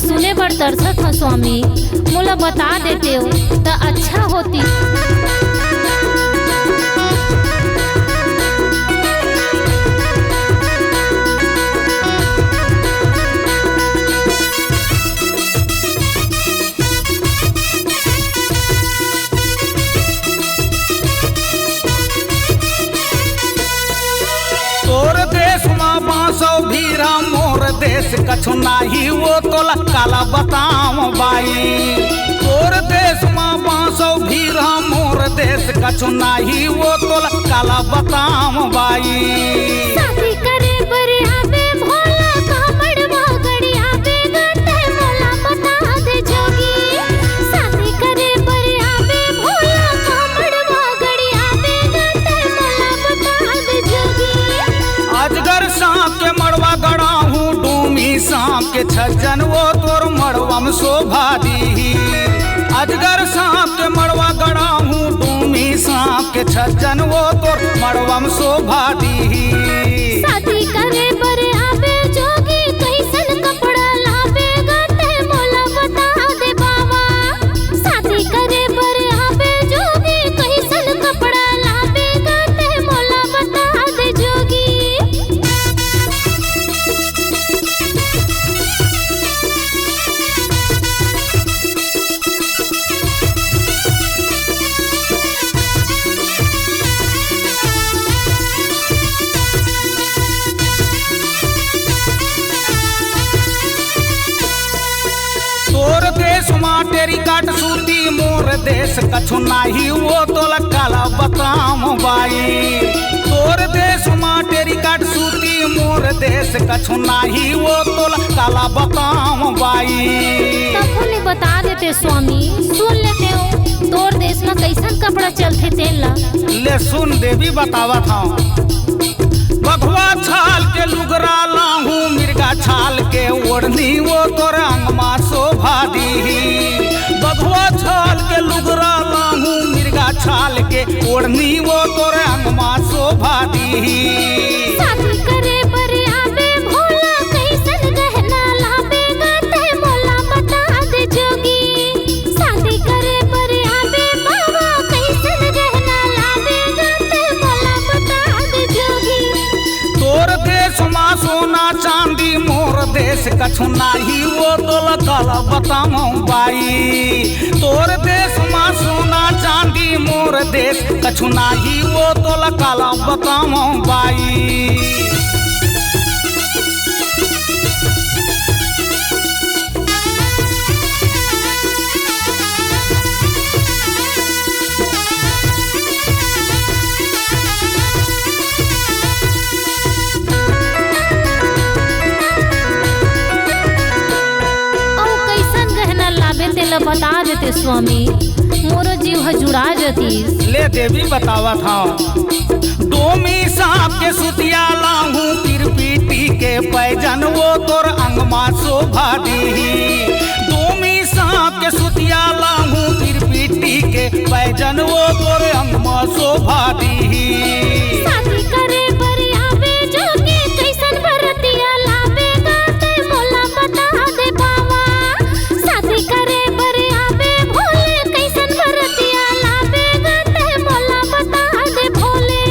सुने बर तरसत ह स्वामी, मोला बता देते हो तो अच्छा होती। तोर देश में बासो भीरा मोर देश कछु नाही वो तोला काला बताम बाई। तोर देश में बासो भीरा मोर देश कछु नाही वो तोला काला बताम बाई। शादी करे बरे आवे भोला कामड़ मोगड़ी आवे गते मोला बता दे जोगी। शादी करे बरे आवे भोला कामड़ मोगड़ी आवे गते मोला बता दे जोगी। अजगर सांप के मड़वा गड़ा हूँ डूमी सांप के छज्जन वो तोर मड़वा में शोभा दी। अजगर सांप के मड़वा गड़ा हूँ डूमी सांप के छज्जन वो तोर मड़वा में शोभा दी। शादी करे बरे आवे जोगी कैसन कपड़ा लावे गते मोला बता दे बाबा। शादी करे बरे आवे जोगी कैसन कपड़ा लावे गते मोला बता दे जोगी। तोर देश में तेरी काट सूती मोर देश कछु नाही वो तोला काला बताम बाई। तोर देश में तेरी काट सूती मोर देश कछु नाही वो तोला काला बताम बाई। तब ने बता देते स्वामी, सुन लेते हो तोर देश में कैसन कपड़ा चलते तेला। ले सुन देवी बतावत हूँ। बघवा छाल के लुगरा लाहू मिर्गा छाल के ओढ़नी वो तोर अंगमा शोभा दी। बघवा छाल के लुगरा लाहू मिर्गा छाल के ओढ़नी वो तोर अंगमा शोभा दी। शादी करे बरे आवे भोला कैसन गहना लावे गते मोला बता दे जोगी। शादी करे बरे आवे बाबा कैसन गहना लावे गते मोला बता दे जोगी। तोर देश में सोना चांदी मोर देश कछु नाही वो तोला काला बताम बाई। तोर देश में सोना चांदी मोर देश कछु नाही वो तोला काला बताम बाई। तेला बता देते स्वामी, मोरो जीव जुड़ा जती। ले देवी बतावत हूँ। डोमी सांप के सुतिया लाहू किरपीटी के पैजन वो तोर अंगमा शोभा दी। डोमी सांप के सुतिया लाहू किरपीटी के पैजन वो तोर अंगमा शोभा दी। शादी करे बरे आवे जोगी कैसन बरतिया लावे गते मोला बता दे बाबा। शादी करे बरे आवे भोले कैसन बरतिया लावे गते मोला बता दे भोले।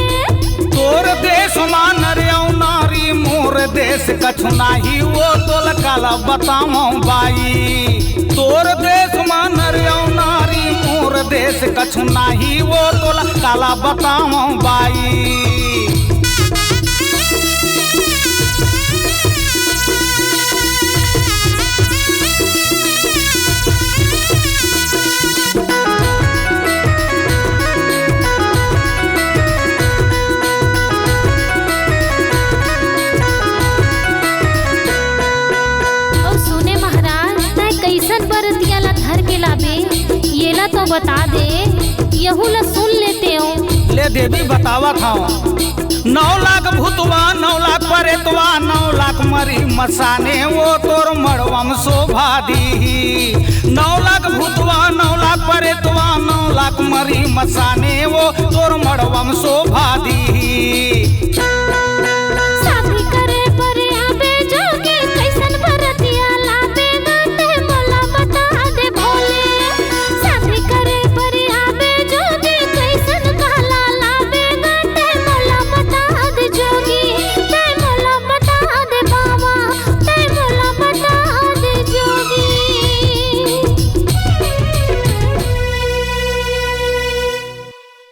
तोर देश में नरिया नारी मोर देश कछु नाही वो तोल काला बताम बाई। तोर देश में नरिया नारी मोर देश कछु नाही वो तोल काला बताम बाई। तो बता दे, यहू ला सुन लेते हो। ले देवी बतावत हूँ। 9 लाख भूतवा 9 लाख परेतवा 9 लाख मरी मसाने वो तोर मड़वम शोभा दी। 9 लाख भूतवा 9 लाख परेतवा 9 लाख मरी मसाने वो तोर मड़वम शोभा दी।